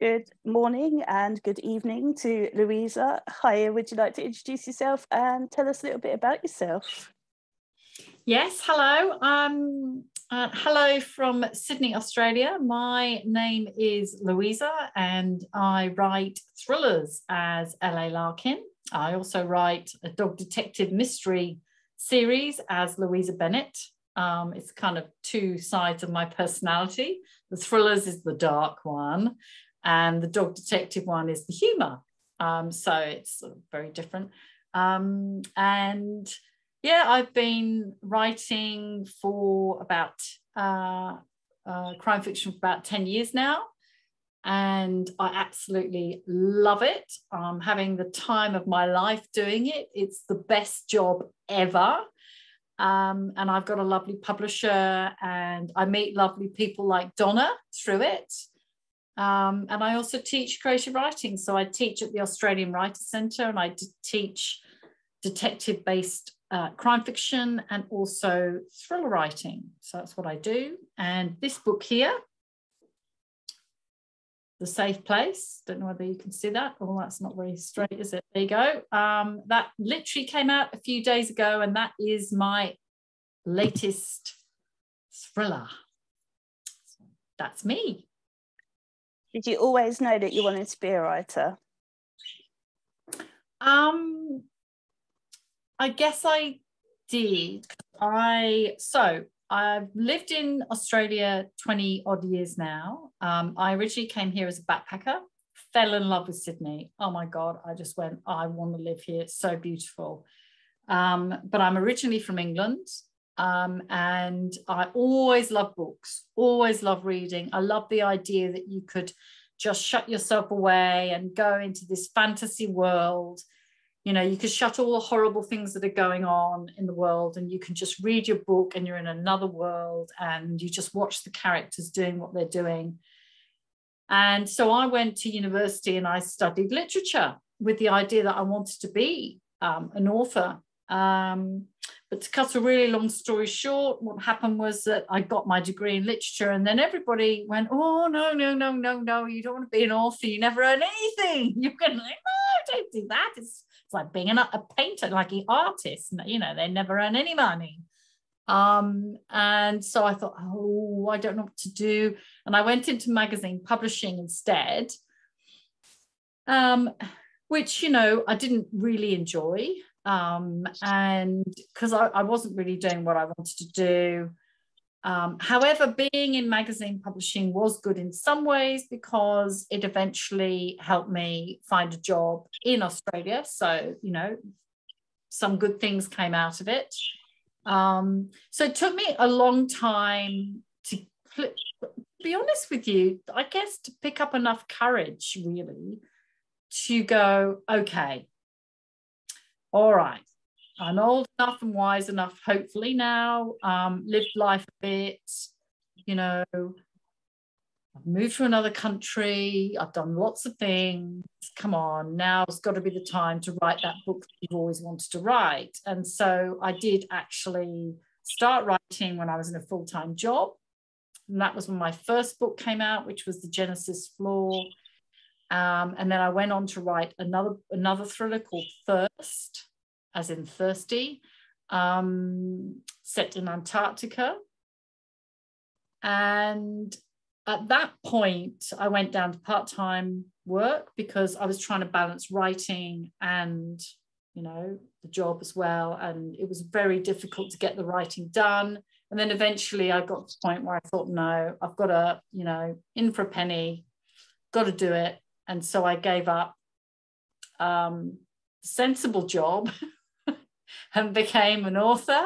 Good morning and good evening to Louisa. Hiya, would you like to introduce yourself and tell us a little bit about yourself? Yes, hello. Hello from Sydney, Australia. My name is Louisa and I write thrillers as LA Larkin. I also write a dog detective mystery series as Louisa Bennett. It's kind of two sides of my personality. The thrillers is the dark one and the dog detective one is the humour. So it's sort of very different. Yeah, I've been writing for about crime fiction for about 10 years now, and I absolutely love it. I'm having the time of my life doing it. It's the best job ever. And I've got a lovely publisher and I meet lovely people like Donna through it. And I also teach creative writing. So I teach at the Australian Writers Centre and I teach detective-based crime fiction and also thriller writing. So that's what I do. And this book here, The Safe Place, don't know whether you can see that. Oh, that's not very straight, is it? There you go. That literally came out a few days ago and that is my latest thriller. So that's me. Did you always know that you wanted to be a writer? I guess I did. I've lived in Australia 20 odd years now. I originally came here as a backpacker, fell in love with Sydney. Oh my God, I just went, I want to live here. It's so beautiful. But I'm originally from England. And I always love books, always love reading. I love the idea that you could just shut yourself away and go into this fantasy world. You know, you could shut all the horrible things that are going on in the world and you can just read your book and you're in another world and you just watch the characters doing what they're doing. And so I went to university and I studied literature with the idea that I wanted to be an author. But to cut a really long story short, what happened was that I got my degree in literature and then everybody went, oh, no, you don't want to be an author. You never earn anything. You're going to like, no, don't do that. It's like being a painter, like an artist. You know, they never earn any money. And so I thought, oh, I don't know what to do. And I went into magazine publishing instead, which, you know, I didn't really enjoy. And because I wasn't really doing what I wanted to do. However, being in magazine publishing was good in some ways because it eventually helped me find a job in Australia. So, you know, some good things came out of it. So it took me a long time to be honest with you, I guess to pick up enough courage really to go, okay, all right, I'm old enough and wise enough, hopefully now, lived life a bit, you know, I've moved to another country, I've done lots of things, come on, now's got to be the time to write that book that you've always wanted to write. And so I did actually start writing when I was in a full-time job. And that was when my first book came out, which was The Genesis Floor. And then I went on to write another thriller called Thirst, as in thirsty, set in Antarctica. And at that point, I went down to part-time work because I was trying to balance writing and, you know, the job as well. And it was very difficult to get the writing done. And then eventually I got to the point where I thought, no, I've got to, you know, in for a penny, got to do it. And so I gave up sensible job and became an author.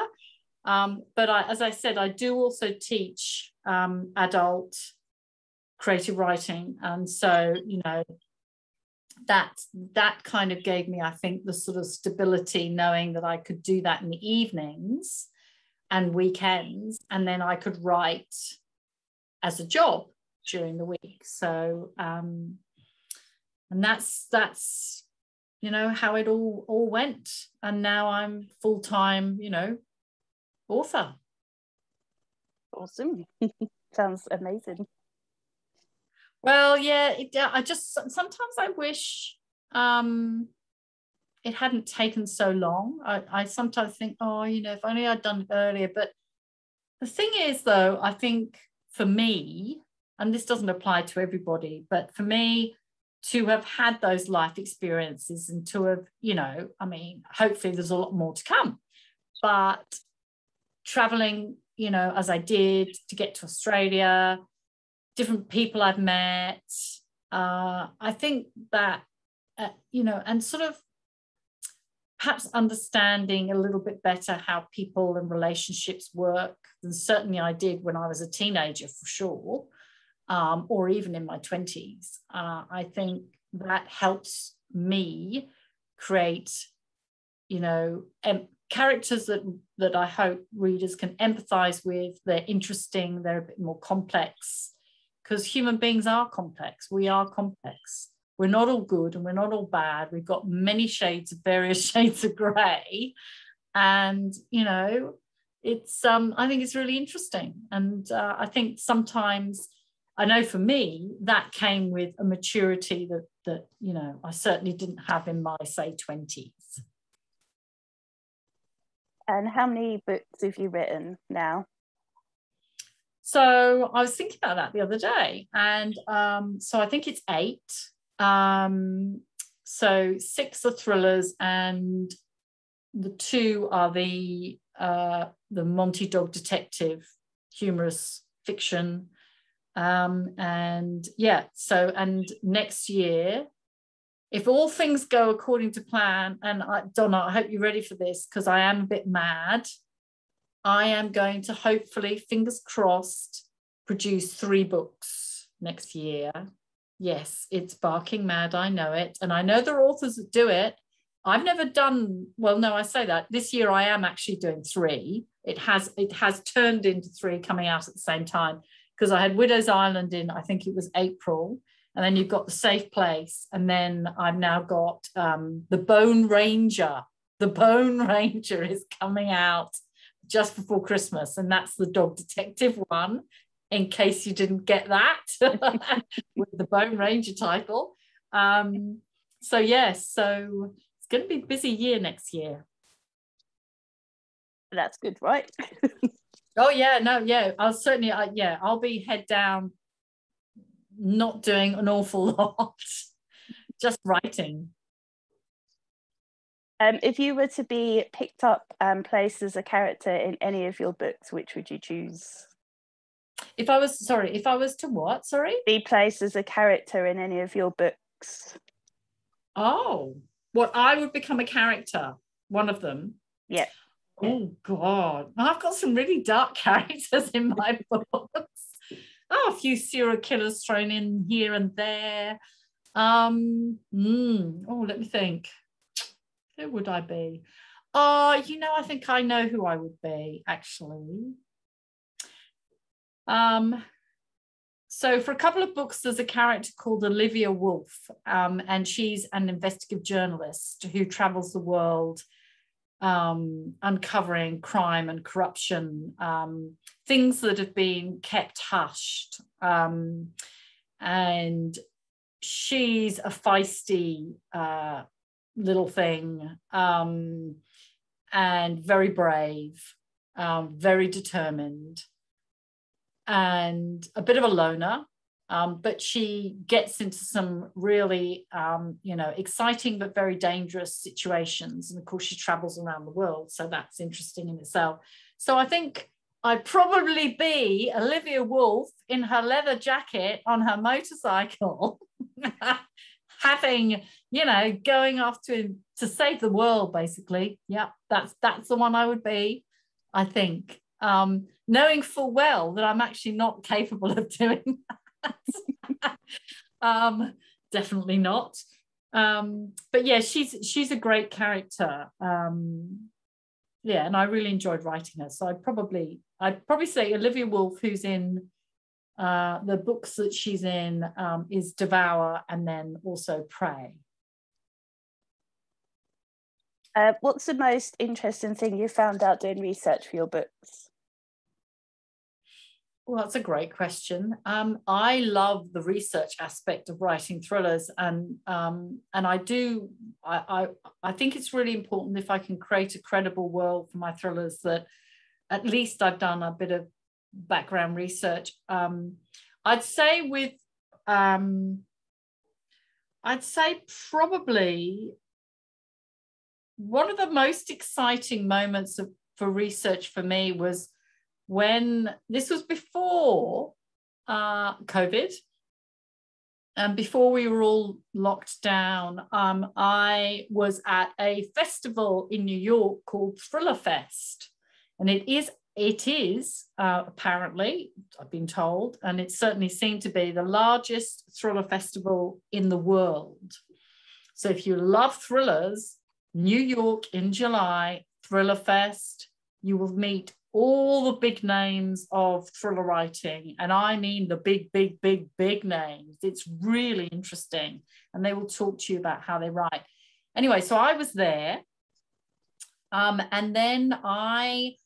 But as I said, I do also teach adult creative writing. And so, you know, that kind of gave me, I think, the sort of stability, knowing that I could do that in the evenings and weekends, and then I could write as a job during the week. So, and that's you know, how it all went. And now I'm full-time, you know, author. Awesome. Sounds amazing. Well, yeah, I just sometimes I wish it hadn't taken so long. I sometimes think, oh, if only I'd done it earlier. But the thing is, though, I think for me, and this doesn't apply to everybody, but for me, to have had those life experiences and to have, I mean, hopefully there's a lot more to come. But traveling, as I did to get to Australia, different people I've met, I think that, and sort of perhaps understanding a little bit better how people and relationships work than certainly I did when I was a teenager, for sure, or even in my 20s. I think that helps me create, characters that I hope readers can empathize with. They're interesting, they're a bit more complex, because human beings are complex. We are complex. We're not all good and we're not all bad. We've got many shades of various shades of grey. And, it's I think it's really interesting. And I think sometimes, I know for me, that came with a maturity that I certainly didn't have in my, say, 20s. And how many books have you written now? So I was thinking about that the other day. And so I think it's 8. So 6 are thrillers, and the 2 are the Monty Dog Detective humorous fiction. And yeah, so, and next year, if all things go according to plan, and Donna, I hope you're ready for this, because I am a bit mad, I am going to hopefully, fingers crossed, produce 3 books next year. Yes, it's barking mad, I know it. And I know there are authors that do it. I've never done, well, no, I say that. This year I am actually doing 3. It has turned into 3 coming out at the same time, because I had Widow's Island in, I think it was April, and then you've got The Safe Place, and then I've now got The Bone Ranger. The Bone Ranger is coming out just before Christmas, and that's the dog detective one, in case you didn't get that, with the Bone Ranger title. So yes, so it's going to be a busy year next year. That's good, right? Oh yeah, no, yeah, I'll certainly, I'll be head down, not doing an awful lot, just writing. If you were to be picked up and placed as a character in any of your books, which would you choose? If I was to what? Sorry? Be placed as a character in any of your books. Oh, what, I would become a character, one of them? Yeah. Oh God, I've got some really dark characters in my books. Oh, a few serial killers thrown in here and there. Oh, let me think. Who would I be? Oh, I think I know who I would be, actually. So for a couple of books, there's a character called Olivia Wolfe, and she's an investigative journalist who travels the world, uncovering crime and corruption, things that have been kept hushed. And she's a feisty little thing, and very brave, very determined, and a bit of a loner. But she gets into some really, exciting but very dangerous situations. And of course, she travels around the world. So that's interesting in itself. So I think I'd probably be Olivia Wolfe in her leather jacket on her motorcycle, having, going off to save the world, basically. Yeah, that's the one I would be, I think. Knowing full well that I'm actually not capable of doing that. Definitely not. But yeah, she's a great character. Yeah, and I really enjoyed writing her. So I'd probably say Olivia Wolfe, who's in the books that she's in, is Devour, and then also Prey. What's the most interesting thing you found out doing research for your books? Well, that's a great question. I love the research aspect of writing thrillers, and I do. I think it's really important, if I can create a credible world for my thrillers, that at least I've done a bit of background research. I'd say probably one of the most exciting moments for research for me was when this was before COVID and before we were all locked down. I was at a festival in New York called Thriller Fest, and it is apparently, I've been told, and it certainly seemed to be the largest thriller festival in the world. So if you love thrillers, New York in July, Thriller Fest, you will meet all the big names of thriller writing. And I mean the big, big, big, big names. It's really interesting. And they will talk to you about how they write. Anyway, so I was there. And then I,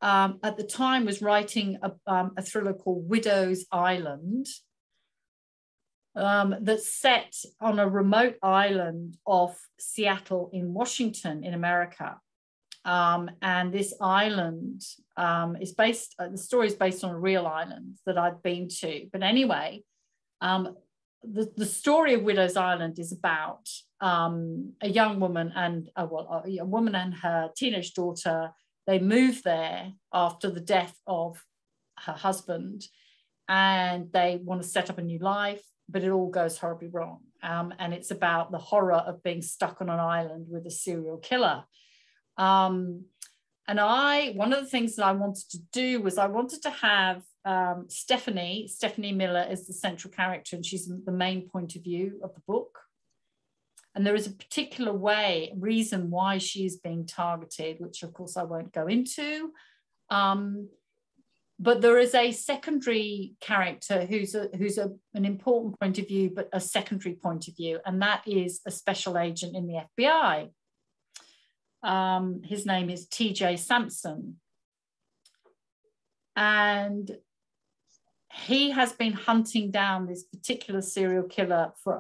at the time, was writing a thriller called Widow's Island, that's set on a remote island off Seattle in Washington in America. And this island is based, the story is based on a real island that I've been to. But anyway, the story of Widow's Island is about a young woman and a woman and her teenage daughter. They move there after the death of her husband, and they want to set up a new life, but it all goes horribly wrong. And it's about the horror of being stuck on an island with a serial killer. And one of the things that I wanted to do was I wanted to have Stephanie Miller is the central character, and she's the main point of view of the book. And there is a particular reason why she is being targeted, which of course I won't go into. But there is a secondary character who's an important point of view, but a secondary point of view, and that is a special agent in the FBI. His name is TJ Sampson, and he has been hunting down this particular serial killer for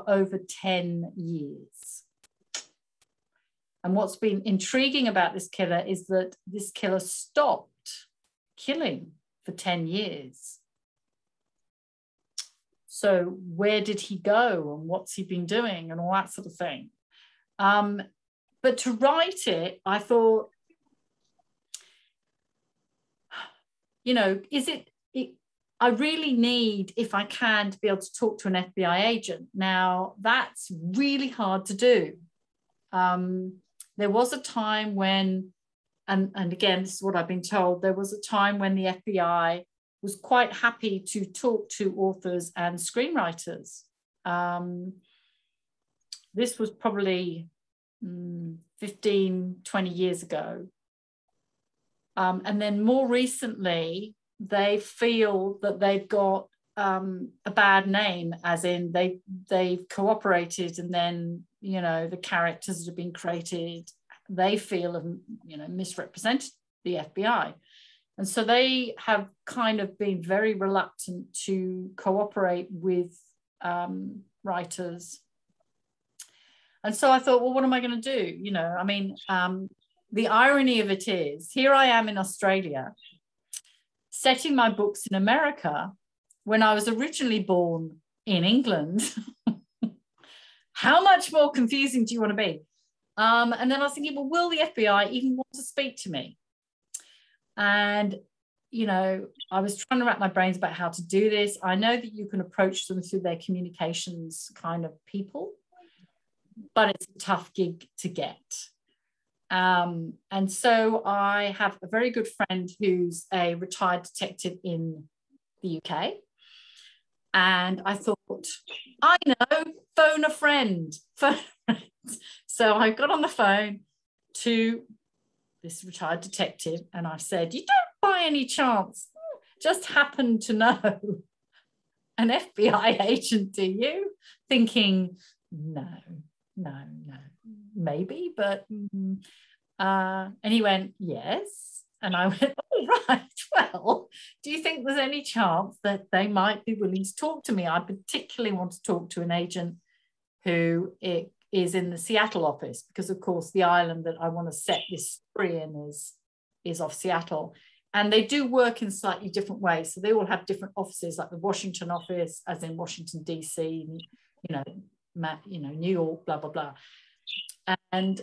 over 10 years. And what's been intriguing about this killer is that this killer stopped killing for 10 years. So where did he go, and what's he been doing, and all that sort of thing. But to write it, I thought, I really need, if I can, to be able to talk to an FBI agent. Now, that's really hard to do. There was a time when, and again, this is what I've been told, there was a time when the FBI was quite happy to talk to authors and screenwriters. This was probably 15, 20 years ago. And then more recently, they feel that they've got a bad name, as in they've cooperated, and then, the characters that have been created, they feel have, misrepresented the FBI. And so they have kind of been very reluctant to cooperate with writers. And so I thought, well, what am I going to do? The irony of it is, here I am in Australia, setting my books in America when I was originally born in England. How much more confusing do you want to be? And then I was thinking, well, will the FBI even want to speak to me? And, I was trying to wrap my brains about how to do this. I know that you can approach them through their communications kind of people, but it's a tough gig to get. And so I have a very good friend who's a retired detective in the UK. And I thought, I know, phone a friend. So I got on the phone to this retired detective and I said, you don't by any chance just happen to know an FBI agent, do you? Thinking, no, maybe, but and he went, yes. And I went, oh, right, well, do you think there's any chance that they might be willing to talk to me? I particularly want to talk to an agent who is in the Seattle office, because, of course, the island that I want to set this spree in is off Seattle. And they do work in slightly different ways. So they all have different offices, like the Washington office, as in Washington, D.C., New York, blah, blah, blah. And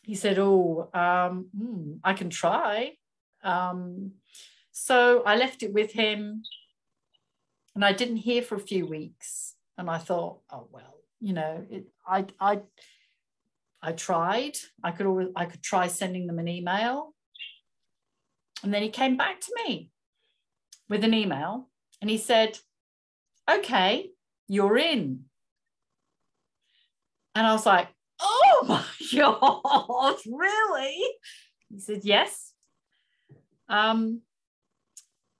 he said, I can try. So I left it with him, and I didn't hear for a few weeks. And I thought, oh, well, I tried. I could try sending them an email. And then he came back to me with an email, and he said, okay, you're in. And I was like, oh my God, really? He said, yes.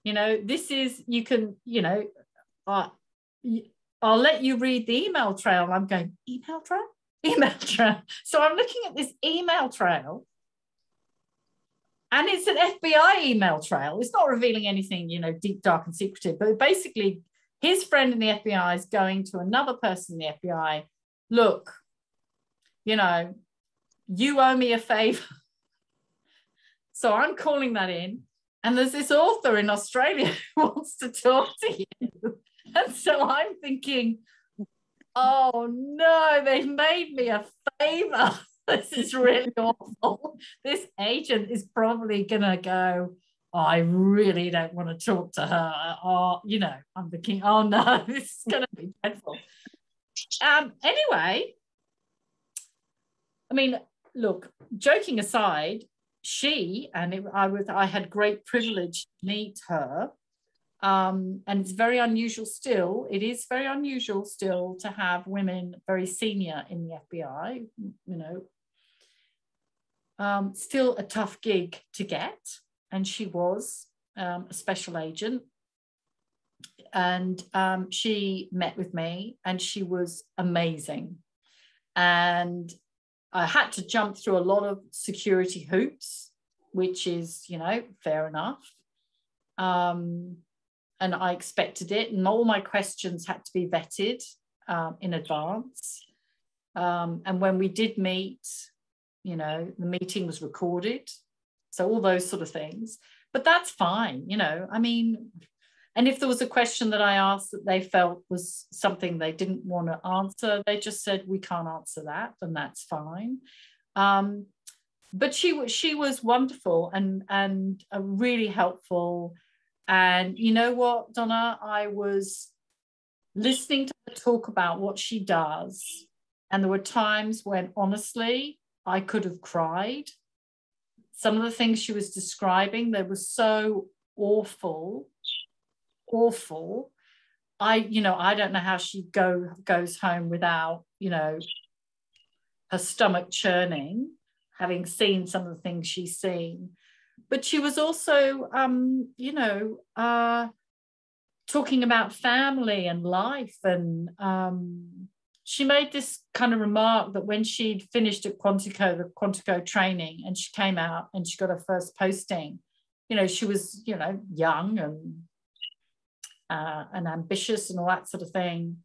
This is, you can, I'll let you read the email trail. And I'm going, email trail? Email trail. So I'm looking at this email trail, and it's an FBI email trail. It's not revealing anything, deep, dark, and secretive. But basically, his friend in the FBI is going to another person in the FBI. Look, you owe me a favor. So I'm calling that in. And there's this author in Australia who wants to talk to you. And so I'm thinking, oh no, they've made me a favor. This is really awful. This agent is probably going to go, oh, I really don't want to talk to her. Or, I'm thinking, oh no, this is going to be dreadful. Anyway, I mean, look, joking aside, I had great privilege to meet her. And it's very unusual still. It is very unusual still to have women very senior in the FBI, still a tough gig to get. And she was a special agent. And she met with me, and she was amazing. And I had to jump through a lot of security hoops, which is, fair enough. And I expected it. And all my questions had to be vetted in advance. And when we did meet, the meeting was recorded. So all those sort of things. But that's fine, and if there was a question that I asked that they felt was something they didn't want to answer, they just said, we can't answer that, and that's fine. But she was wonderful and really helpful. And you know what, Donna, I was listening to her talk about what she does, and there were times when, honestly, I could have cried. Some of the things she was describing, they were so awful. I don't know how she goes home without, her stomach churning, having seen some of the things she's seen. But she was also, talking about family and life. And she made this kind of remark that when she'd finished at Quantico, the Quantico training, and she came out and she got her first posting, she was, young and ambitious and all that sort of thing.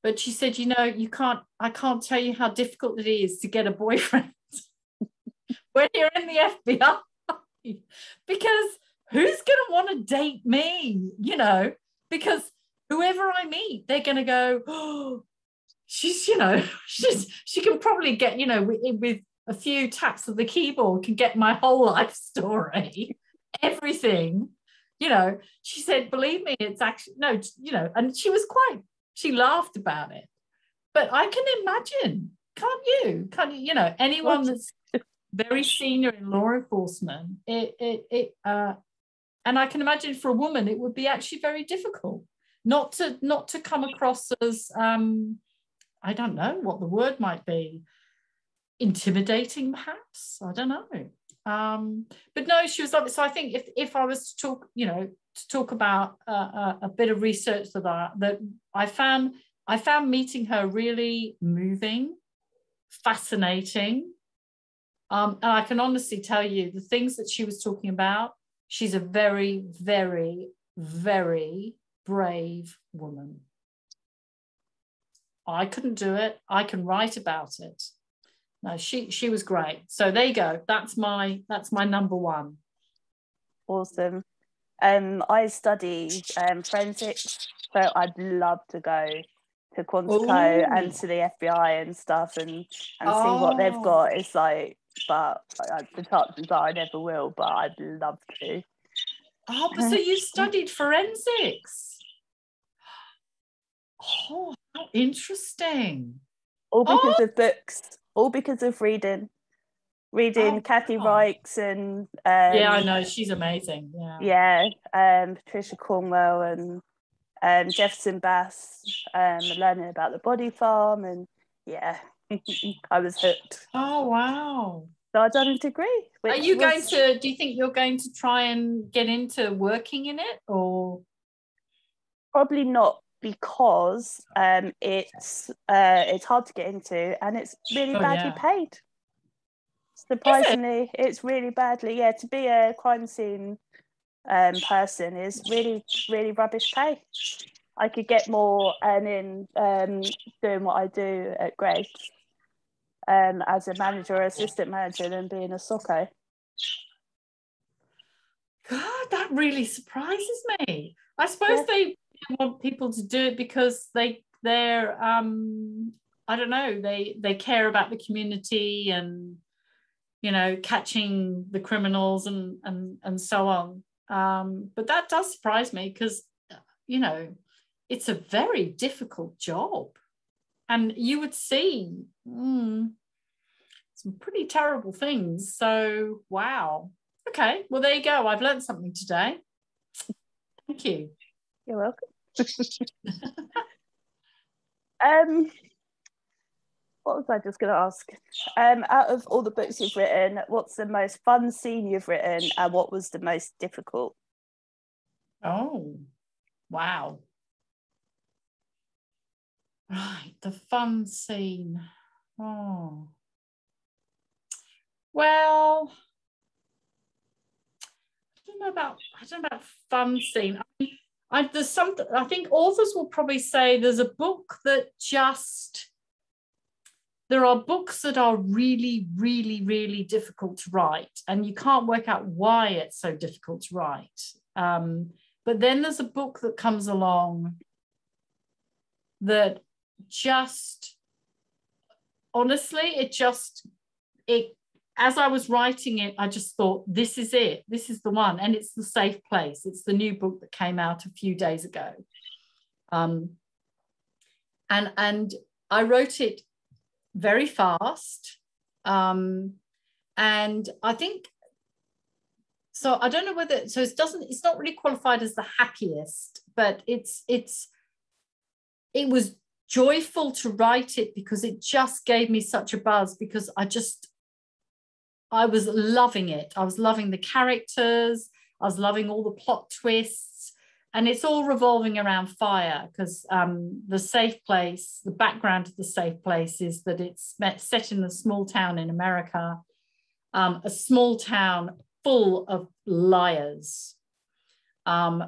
But she said, I can't tell you how difficult it is to get a boyfriend when you're in the FBI, because who's going to want to date me, because whoever I meet, they're going to go, oh, she can probably get, with a few taps of the keyboard, can get my whole life story, everything. She said, believe me, it's actually, no, and she laughed about it. But I can imagine, can't you, anyone that's very senior in law enforcement, and I can imagine for a woman, it would be actually very difficult not to come across as, I don't know what the word might be, intimidating, perhaps, I don't know. But no, she was lovely. So I think if I was to talk about a bit of research that I found meeting her really moving, fascinating, And I can honestly tell you the things that she was talking about, she's a very, very, very brave woman. I couldn't do it. I can write about it. No, she was great. So there you go. That's my number one. Awesome. I studied forensics, so I'd love to go to Quantico and to the FBI and stuff and see what they've got. It's like, but the chances are I never will, but I'd love to. Oh, but so you studied forensics? Oh, how interesting. All because of books, all because of reading Kathy Reichs and yeah, I know, she's amazing. Patricia Cornwell and Jefferson Bass, learning about the body farm, and I was hooked. Oh wow. So I done a degree. Are you going to, do you think you're going to try and get into working in it, or? Probably not, because it's hard to get into and it's really badly paid. Surprisingly, it's really badly. Yeah, to be a crime scene person is really, really rubbish pay. I could get more earning doing what I do at Greg's as a manager or assistant manager than being a socko. God, that really surprises me. I suppose they want people to do it because they're I don't know, they care about the community and, you know, catching the criminals and so on. But that does surprise me because, you know, it's a very difficult job, and you would see some pretty terrible things. So, wow. Okay, well, there you go. I've learned something today. Thank you. You're welcome. What was I just going to ask? Out of all the books you've written, what's the most fun scene you've written, and what was the most difficult? Oh, wow. Right, the fun scene. Oh. Well, I don't know about fun scene. There's something, I think authors will probably say there's a book that just, there are books that are really, really, really difficult to write, and you can't work out why it's so difficult to write. But then there's a book that comes along that just, honestly, it as I was writing it, I just thought, this is it. This is the one. And it's The Safe Place. It's the new book that came out a few days ago. And I wrote it very fast. And I think, so I don't know whether, so it's not really qualified as the happiest, but it was joyful to write it because it just gave me such a buzz, because I was loving it. I was loving the characters. I was loving all the plot twists. And it's all revolving around fire, because The Safe Place, the background of The Safe Place is that it's set in a small town in America, a small town full of liars,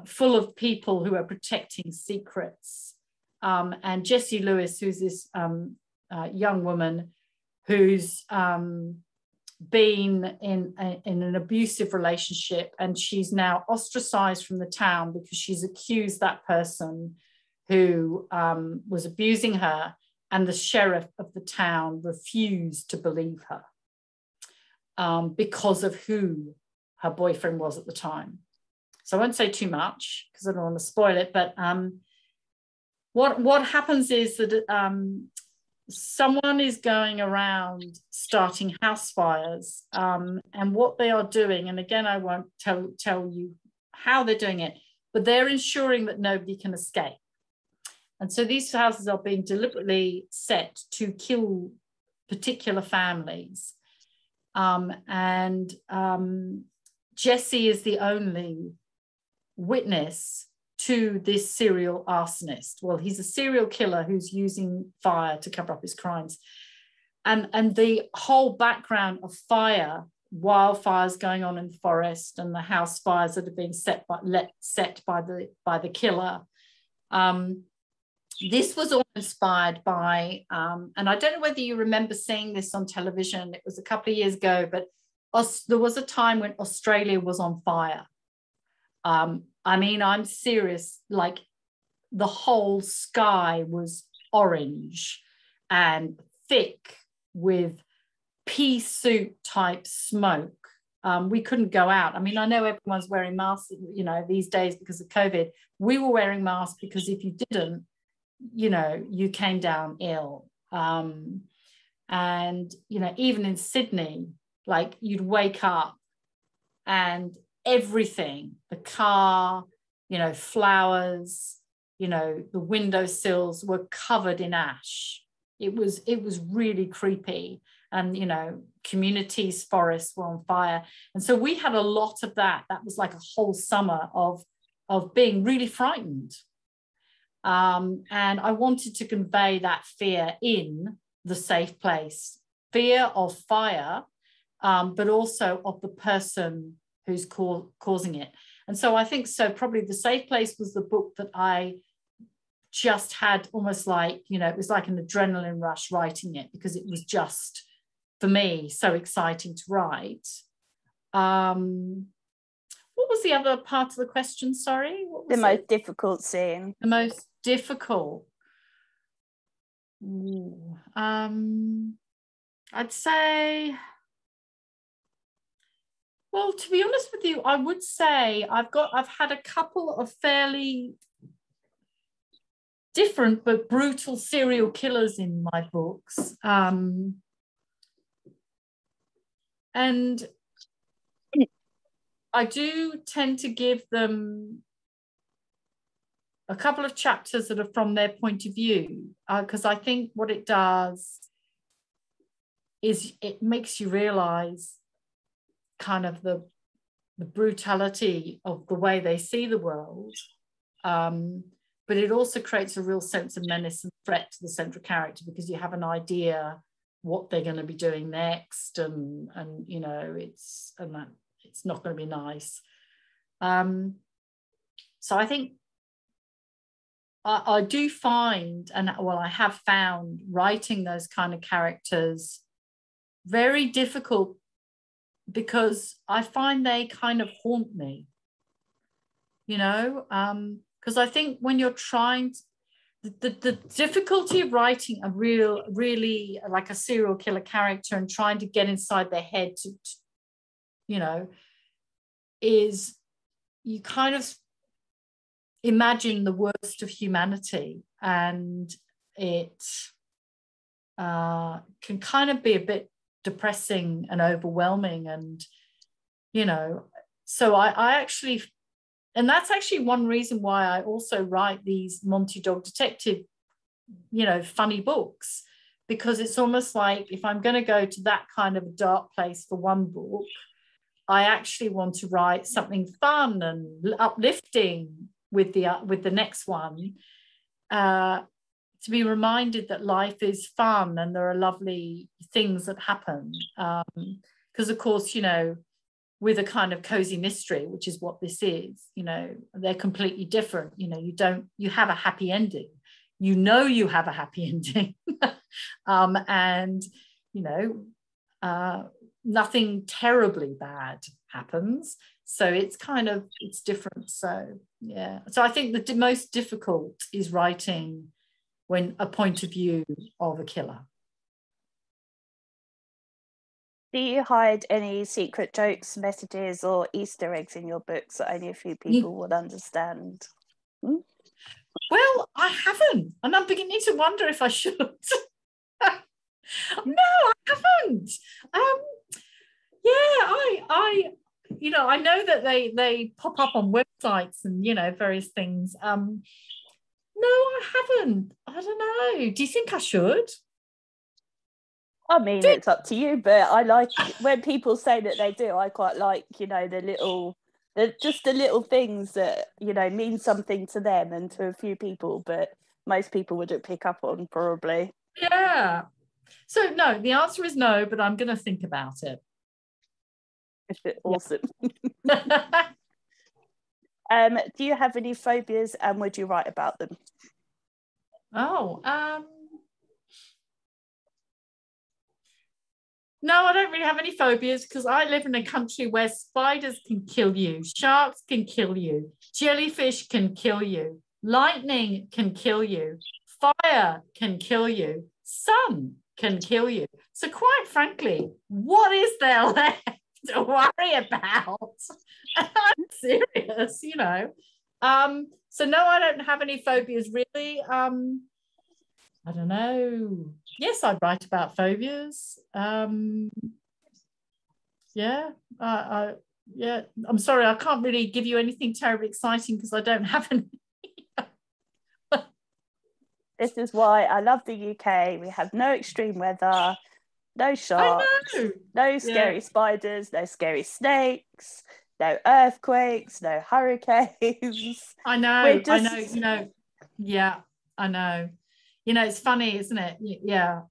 full of people who are protecting secrets. And Jessie Lewis, who's this young woman who's been in an abusive relationship, and she's now ostracized from the town because she's accused that person who was abusing her, and the sheriff of the town refused to believe her because of who her boyfriend was at the time. So I won't say too much because I don't want to spoil it, but what happens is that someone is going around starting house fires, and what they are doing, and again, I won't tell you how they're doing it, but they're ensuring that nobody can escape. And so these houses are being deliberately set to kill particular families. Jessie is the only witness to this serial arsonist. Well, he's a serial killer who's using fire to cover up his crimes. and the whole background of fire, wildfires going on in the forest, and the house fires that have been set by the killer. This was all inspired by, and I don't know whether you remember seeing this on television. It was a couple of years ago, but there was a time when Australia was on fire. I mean, I'm serious, like the whole sky was orange and thick with pea soup type smoke. We couldn't go out. I mean, I know everyone's wearing masks, you know, these days because of COVID. We were wearing masks because if you didn't, you know, you came down ill. And, you know, even in Sydney, like you'd wake up and everything, the car, you know, flowers, you know, the windowsills were covered in ash. It was really creepy. And, you know, communities, forests were on fire. And so we had a lot of that. That was like a whole summer of being really frightened. And I wanted to convey that fear in The Safe Place, fear of fire, but also of the person who's causing it. And so I think so probably The Safe Place was the book that I just had almost like, you know, it was like an adrenaline rush writing it, because it was just, for me, so exciting to write. What was the other part of the question? Sorry. What was the most difficult scene? The most difficult. Ooh, I'd say, well, to be honest with you, I would say I've had a couple of fairly different but brutal serial killers in my books. And I do tend to give them a couple of chapters that are from their point of view, because I think what it does is it makes you realize kind of the brutality of the way they see the world. But it also creates a real sense of menace and threat to the central character, because you have an idea what they're going to be doing next, and you know, it's not going to be nice. So I think I do find, and well, I have found writing those kind of characters very difficult, because I find they kind of haunt me, you know, because I think when you're trying to, the difficulty of writing a really like a serial killer character and trying to get inside their head to you know, is you kind of imagine the worst of humanity, and it can kind of be a bit depressing and overwhelming. And, you know, so I actually, and that's actually one reason why I also write these Monty Dog Detective, you know, funny books, because it's almost like if I'm going to go to that kind of a dark place for one book, I actually want to write something fun and uplifting with the next one, to be reminded that life is fun and there are lovely things that happen. Because of course, you know, with a kind of cozy mystery, which is what this is, you know, they're completely different. You know, you have a happy ending. You know, you have a happy ending, and you know, nothing terribly bad happens. So it's different. So yeah. So I think the most difficult is writing when a point of view of a killer. Do you hide any secret jokes, messages, or Easter eggs in your books that only a few people would understand? Well, I haven't, and I'm beginning to wonder if I should. No, I haven't. I you know, I know that they pop up on websites and, you know, various things. No, I haven't. I don't know. Do you think I should? I mean, it's up to you, but I like when people say that they do. I quite like, you know, the little things that, you know, mean something to them and to a few people, but most people wouldn't pick up on, probably. Yeah. So no, the answer is no, but I'm going to think about it. Awesome. Do you have any phobias, and would you write about them? Oh, no, I don't really have any phobias because I live in a country where spiders can kill you, sharks can kill you, jellyfish can kill you, lightning can kill you, fire can kill you, sun can kill you. So quite frankly, what is there left to worry about? I'm serious, you know. So no, I don't have any phobias really. I don't know. Yes, I'd write about phobias. Yeah, yeah. I'm sorry, I can't really give you anything terribly exciting because I don't have any. This is why I love the UK. We have no extreme weather, no sharks, no scary spiders, no scary snakes, no earthquakes, no hurricanes. I know, you know, yeah, I know. You know, it's funny, isn't it? Yeah,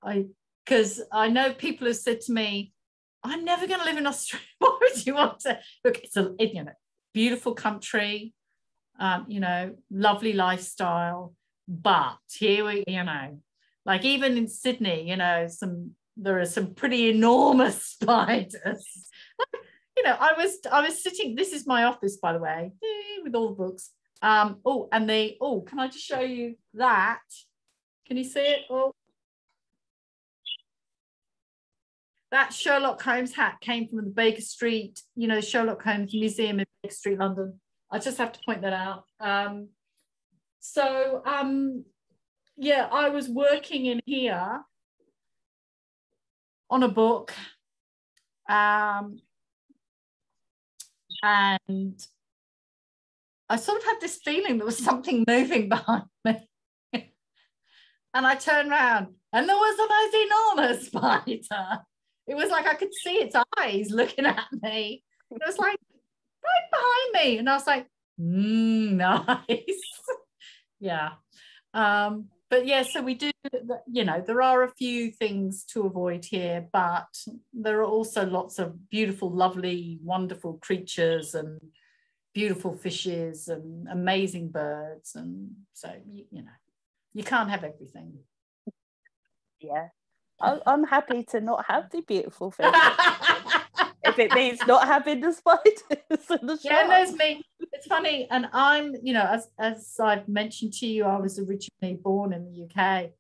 because I know people have said to me, I'm never going to live in Australia. Why would you want to? Look, it's a beautiful country, you know, lovely lifestyle. But here we, you know, like even in Sydney, you know, there are some pretty enormous spiders. You know, I was sitting, this is my office, by the way, with all the books. Can I just show you that? Can you see it? Oh, that Sherlock Holmes hat came from the Baker Street, you know, Sherlock Holmes Museum in Baker Street, London. I just have to point that out. Yeah, I was working in here on a book, and I sort of had this feeling there was something moving behind me. And I turned around and there was the most enormous spider. It was like I could see its eyes looking at me. It was like right behind me. And I was like, nice. Yeah. But yeah, so we do, you know, there are a few things to avoid here, but there are also lots of beautiful, lovely, wonderful creatures and beautiful fishes and amazing birds. And so, you know, you can't have everything. Yeah. I'm happy to not have the beautiful fish. If it means not having the spiders and the sharks. Yeah, there's me. It's funny. And I'm, you know, as I've mentioned to you, I was originally born in the UK.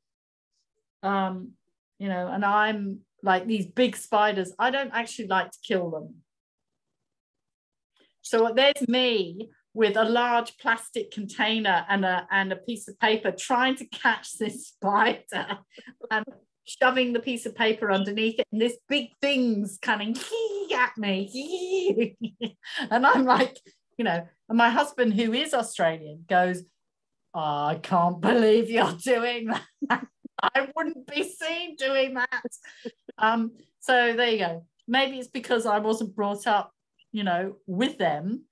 You know, and I'm like these big spiders. I don't actually like to kill them. So there's me with a large plastic container and a piece of paper trying to catch this spider and shoving the piece of paper underneath it, and this big thing's coming at me. And I'm like, you know, and my husband, who is Australian, goes, oh, I can't believe you're doing that. I wouldn't be seen doing that. So there you go. Maybe it's because I wasn't brought up, you know, with them,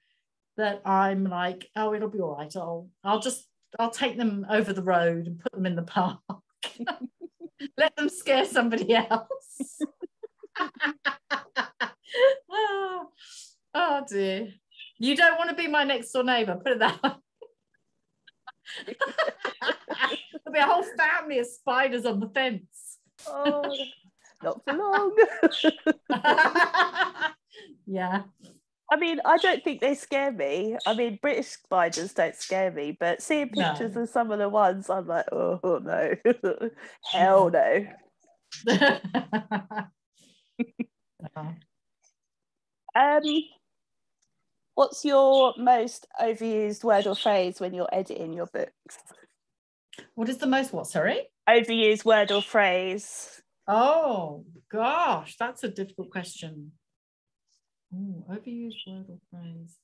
that I'm like, oh, it'll be all right. I'll take them over the road and put them in the park. Let them scare somebody else. Oh dear. You don't want to be my next door neighbour, put it that way. There'll be a whole family of spiders on the fence. Oh, not for long. Yeah. I mean, I don't think they scare me. I mean, British spiders don't scare me, but seeing pictures of some of the ones, I'm like, oh no, hell no. What's your most overused word or phrase when you're editing your books? What is the most what, sorry? Overused word or phrase. Oh gosh, that's a difficult question. Ooh, overused word or phrase.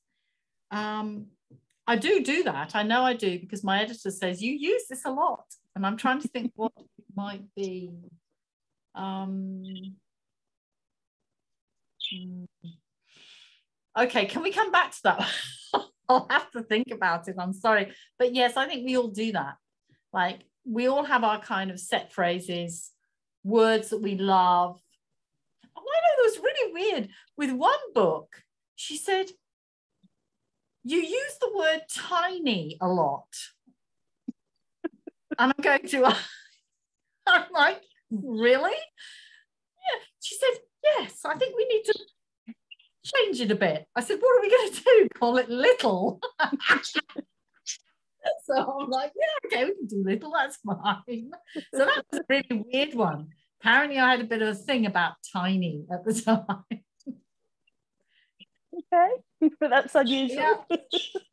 I do that. I know I do, because my editor says you use this a lot, and I'm trying to think what it might be. Okay, can we come back to that? I'll have to think about it. I'm sorry, but yes, I think we all do that. Like we all have our kind of set phrases. words that we love. Oh, I know, it was really weird. With one book, she said, you use the word tiny a lot. And I'm going to, I'm like, really? Yeah. She said, yes, I think we need to change it a bit. I said, what are we going to do? Call it little? So I'm like, yeah, okay, we can do little, that's fine. So that was a really weird one. Apparently I had a bit of a thing about tiny at the time. Okay, but that's unusual.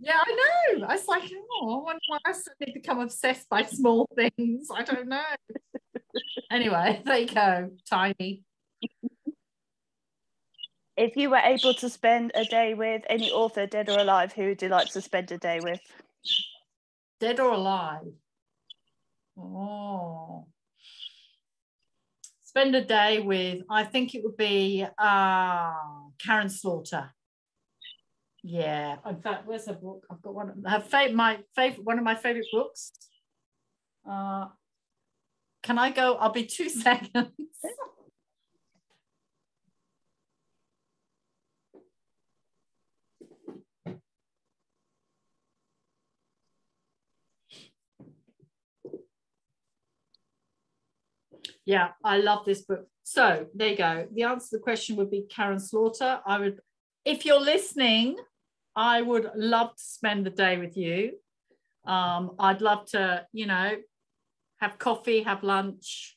Yeah, I know. I was like, oh, I wonder why I suddenly become obsessed by small things. I don't know. Anyway, there you go, tiny. If you were able to spend a day with any author, dead or alive, who would you like to spend a day with? Dead or alive? Oh. Spend a day with, I think it would be Karen Slaughter. Yeah. In fact, where's her book? I've got one of one of my favorite books. Can I go? I'll be 2 seconds. Yeah, I love this book. So there you go. The answer to the question would be Karen Slaughter. I would, if you're listening, I would love to spend the day with you. I'd love to, have coffee, have lunch.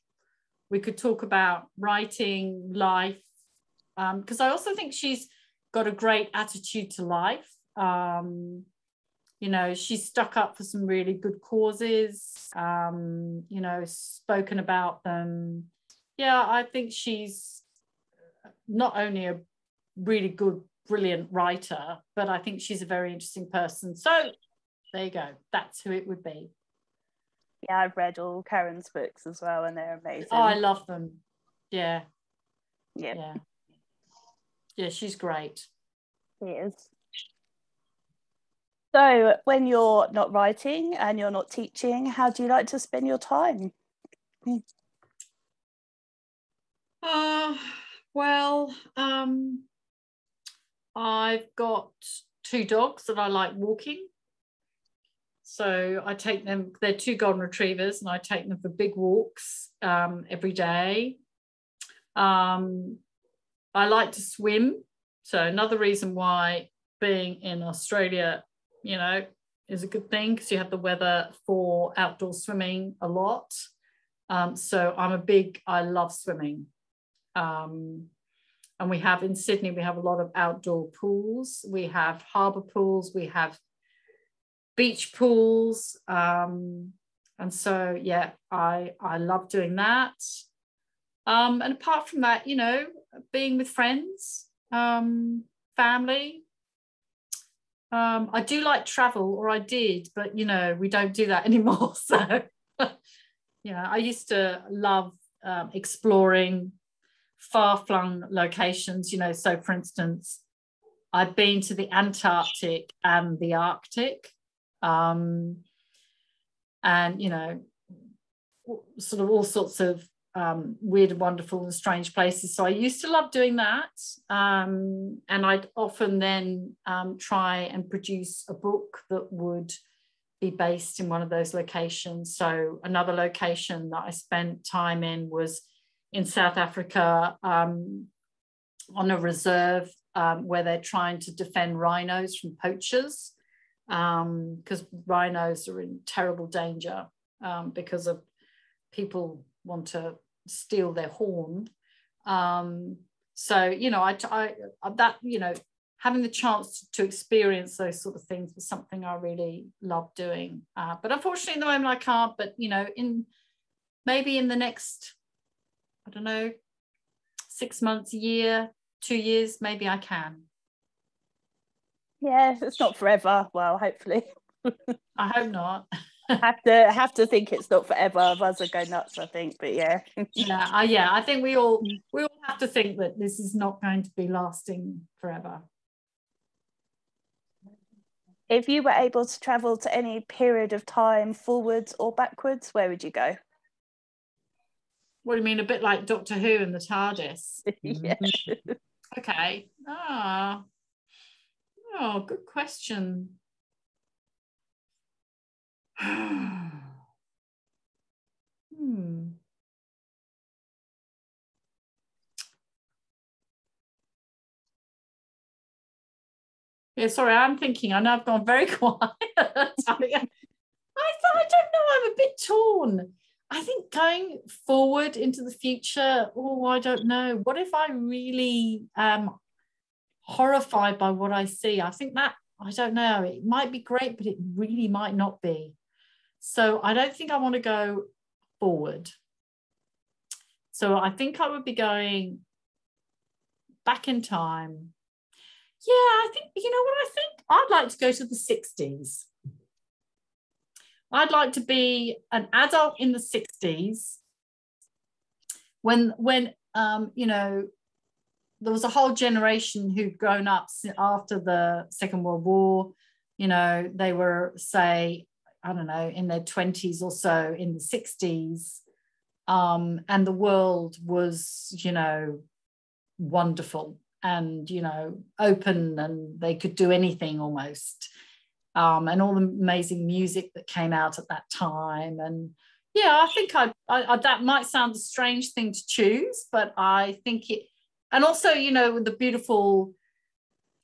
We could talk about writing, life, because I also think she's got a great attitude to life. She's stuck up for some really good causes, spoken about them. Yeah, I think she's not only a really good, brilliant writer, but I think she's a very interesting person. So there you go. That's who it would be. Yeah, I've read all Karen's books as well, and they're amazing. Oh, I love them. Yeah. Yep. Yeah. Yeah, she's great. She is. So when you're not writing and you're not teaching, how do you like to spend your time? I've got 2 dogs that I like walking. So I take them, they're 2 golden retrievers, and I take them for big walks every day. I like to swim. So another reason why being in Australia, is a good thing, because you have the weather for outdoor swimming a lot. So I love swimming. And we have in Sydney, we have a lot of outdoor pools. We have harbour pools, we have beach pools. And so, yeah, I love doing that. And apart from that, being with friends, family. I do like travel, or I did, but, we don't do that anymore. So, I used to love exploring far-flung locations, so for instance, I've been to the Antarctic and the Arctic, and sort of all sorts of weird and wonderful and strange places. So I used to love doing that, and I'd often then try and produce a book that would be based in one of those locations. So another location that I spent time in was in South Africa, on a reserve where they're trying to defend rhinos from poachers, because rhinos are in terrible danger because of people want to steal their horn. So, having the chance to experience those sort of things was something I really loved doing. But unfortunately, at the moment I can't. But, maybe in the next, 6 months, a year, 2 years, maybe I can. Yeah, it's not forever. Well, hopefully. I hope not. have to think it's not forever, otherwise I'd go nuts, I think. But yeah. I think we all have to think that this is not going to be lasting forever. If you were able to travel to any period of time, forwards or backwards, where would you go? What do you mean? A bit like Doctor Who and the TARDIS? Yeah. Okay. Oh, good question. Yeah, sorry, I'm thinking. I know I've gone very quiet. I don't know. I'm a bit torn. I think going forward into the future, I don't know. What if I really am horrified by what I see? I think that, I don't know, it might be great, but it really might not be. So I don't think I want to go forward. So I think I would be going back in time. Yeah, I think, you know what I think? I'd like to go to the 60s. I'd like to be an adult in the 60s when you know, there was a whole generation who'd grown up after the Second World War. You know, they were, say, I don't know, in their 20s or so in the 60s. And the world was, you know, wonderful and, you know, open, and they could do anything almost. And all the amazing music that came out at that time. And yeah, I think I that might sound a strange thing to choose, but I think it, and also, you know, with the beautiful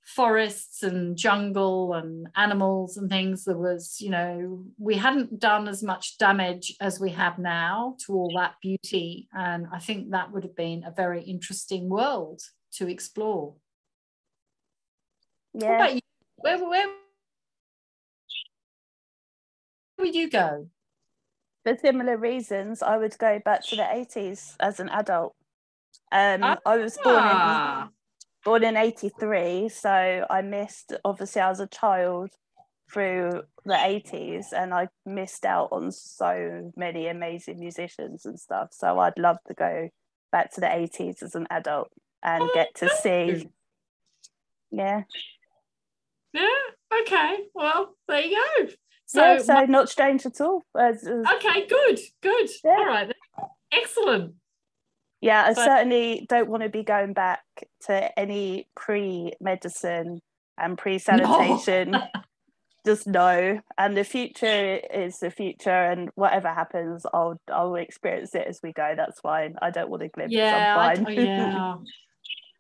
forests and jungle and animals and things, there was, you know, we hadn't done as much damage as we have now to all that beauty. And I think that would have been a very interesting world to explore. Yeah. What about you? Where would you go? For similar reasons, I would go back to the 80s as an adult. I was born in 83, so I missed, obviously I was a child through the 80s, and I missed out on so many amazing musicians and stuff. So I'd love to go back to the 80s as an adult and get to see. Yeah. Okay, well, there you go. So not strange at all. Okay, good. Yeah. All right, excellent. Yeah, I certainly don't want to be going back to any pre-medicine and pre-sanitation. No. Just no. And the future is the future, and whatever happens, I'll experience it as we go. That's fine. I don't want to glimpse. Yeah, I'm fine. Yeah.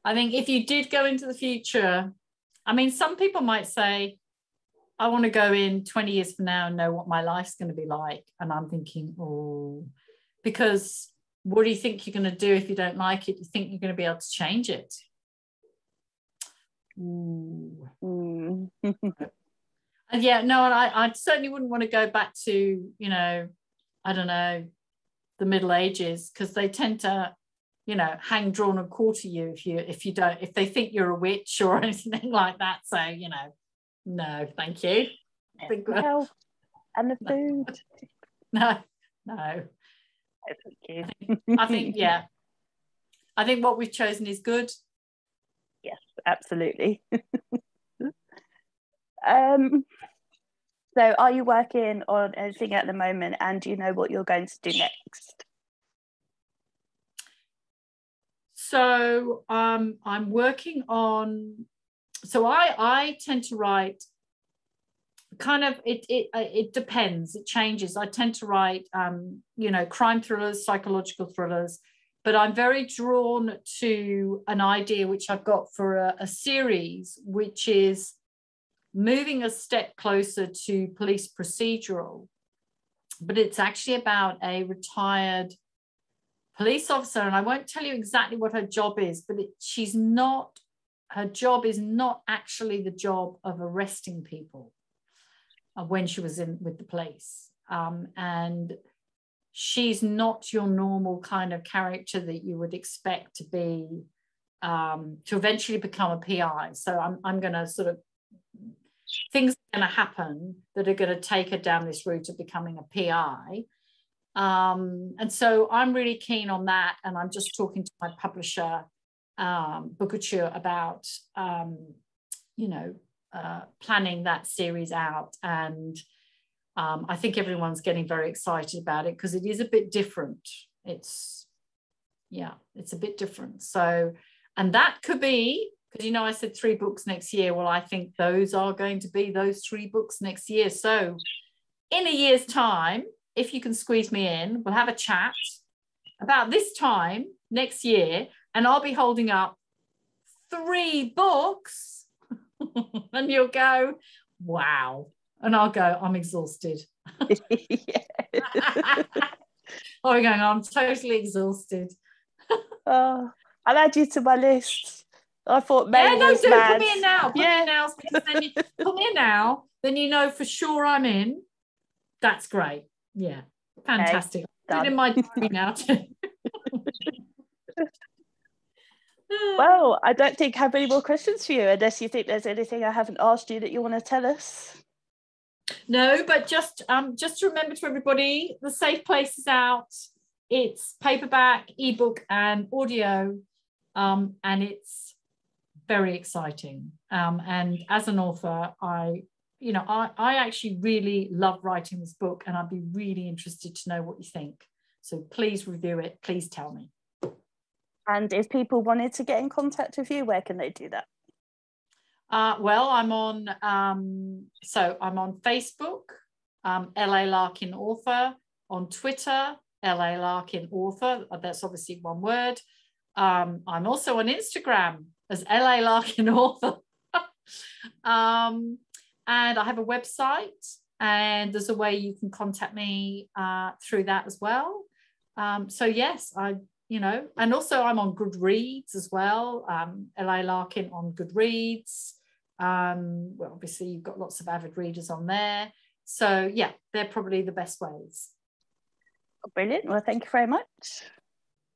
I think if you did go into the future, I mean, some people might say, I want to go in 20 years from now and know what my life's going to be like. And I'm thinking, because what do you think you're going to do if you don't like it? You think you're going to be able to change it? And yeah, no, and I certainly wouldn't want to go back to, you know, I don't know, the Middle Ages, because they tend to, you know, hang, drawn and quarter you if they think you're a witch or anything like that. So, you know, no, thank you. Health and the food. No. Thank you. I think, yeah. I think what we've chosen is good. Yes, absolutely. So are you working on anything at the moment, and do you know what you're going to do next? So I'm working on, so I tend to write kind of, it depends, it changes. I tend to write you know, crime thrillers, psychological thrillers, but I'm very drawn to an idea which I've got for a series, which is moving a step closer to police procedural, but it's actually about a retired police officer, and I won't tell you exactly what her job is, but her job is not actually the job of arresting people when she was in with the police, and she's not your normal kind of character that you would expect to be to eventually become a PI. So I'm going to sort of, things are going to happen that are going to take her down this route of becoming a PI. And so I'm really keen on that. And I'm just talking to my publisher, Bookouture, about, you know, planning that series out. And I think everyone's getting very excited about it because it is a bit different. It's Yeah, it's a bit different. So, and that could be, because you know I said 3 books next year. Well, I think those are going to be those 3 books next year. So in a year's time, if you can squeeze me in, we'll have a chat about this time next year, and I'll be holding up 3 books and you'll go, wow. And I'll go, I'm exhausted. Oh, we're going, I'm totally exhausted. Oh, I'll add you to my list. I thought May was mad. Put me in now. Put me in now, because then you put me in now, then you know for sure I'm in. That's great. Yeah, fantastic. Okay, put it in my diary now too. Well, I don't think I have any more questions for you, unless you think there's anything I haven't asked you that you want to tell us. No, but just remember to everybody, The Safe Place is out. It's paperback, ebook, and audio, and it's very exciting. And as an author, I actually really love writing this book, and I'd be really interested to know what you think. So please review it. Please tell me. And if people wanted to get in contact with you, where can they do that? Well, I'm on Facebook, LA Larkin Author, on Twitter, LA Larkin Author. That's obviously one word. I'm also on Instagram as LA Larkin Author. And I have a website, and there's a way you can contact me through that as well. So yes, and also I'm on Goodreads as well. LA Larkin on Goodreads. Well, obviously you've got lots of avid readers on there. So yeah, they're probably the best ways. Brilliant. Well, thank you very much.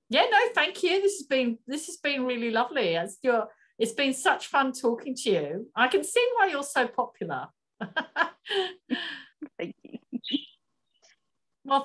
Yeah, no, thank you. This has been really lovely. It's been such fun talking to you. I can see why you're so popular. Thank you. Well,